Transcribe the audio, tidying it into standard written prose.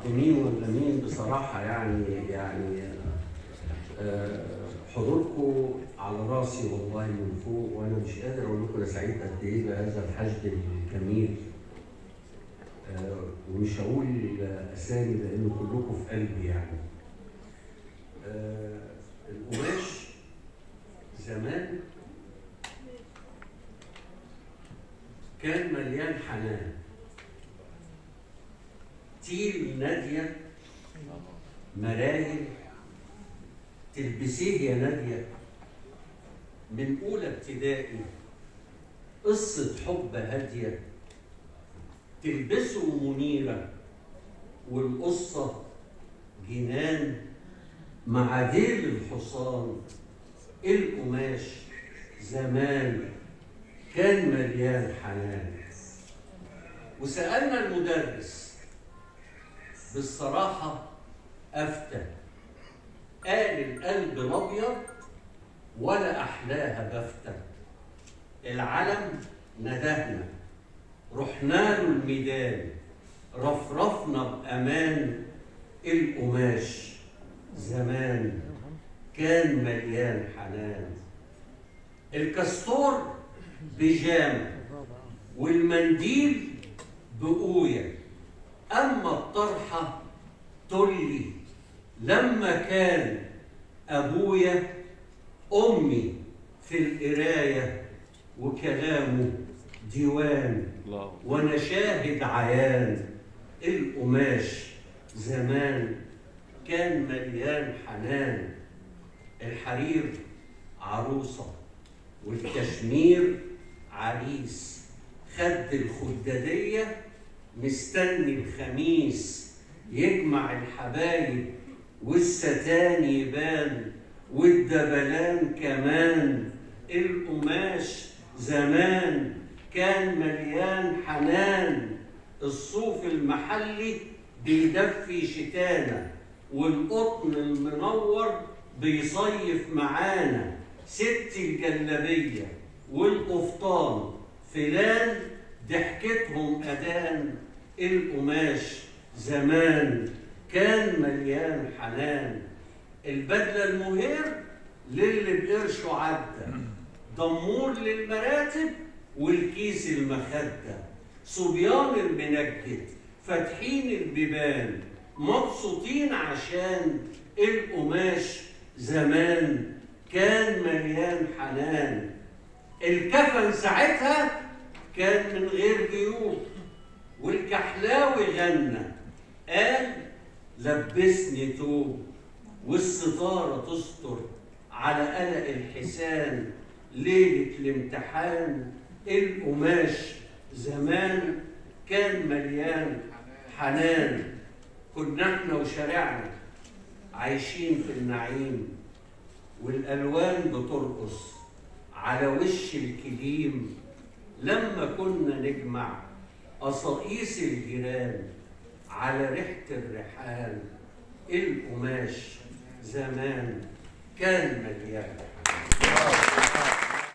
مين ولا مين بصراحة. يعني حضوركم على راسي والله من فوق، وانا مش قادر اقول لكم انا سعيد قد ايه بهذا الحشد الجميل. ومش هقول اسامي لان كلكم في قلبي يعني. القماش زمان كان مليان حنان. تيل نادية مرايل تلبسيه يا نادية من أولى ابتدائي، قصة حب هادية تلبسه منيرة والقصة جنان مع ديل الحصان. القماش زمان كان مليان حنان. وسألنا المدرس بالصراحة أفتى، قال القلب الأبيض ولا أحلاها بفتة. العلم ندهنا رحنا له الميدان، رفرفنا بأمان. القماش زمان كان مليان حنان. الكستور بيجامة والمنديل بقوية، أما الطرحة تلي لما كان أبويا. أمي في القراية وكلامه ديوان، وأنا شاهد عيان. القماش زمان كان مليان حنان. الحرير عروسة والكشمير عريس، خد الخدادية مستني الخميس، يجمع الحبايب والستان يبان والدبلان كمان. القماش زمان كان مليان حنان. الصوف المحلي بيدفي شتانا والقطن المنور بيصيف معانا. ست الجلابية والقفطان فلان ضحكتهم أذان. القماش زمان كان مليان حنان. البدلة المهير للي بقرشه عدى، دمور للمراتب والكيس المخدة. صبيان المنجد فاتحين البيبان مبسوطين عشان القماش زمان كان مليان حنان. الكفن ساعتها كان من غير جيوب، والكحلاوي غنى قال لبسني توب. والستارة تستر على قلق الحسان ليلة الامتحان. القماش زمان كان مليان حنان. كنا احنا وشارعنا عايشين في النعيم، والألوان بترقص على وش الكليم. لما كنا نجمع قصاقيس الجيران على ريحة الريحان. القماش زمان كان مليان.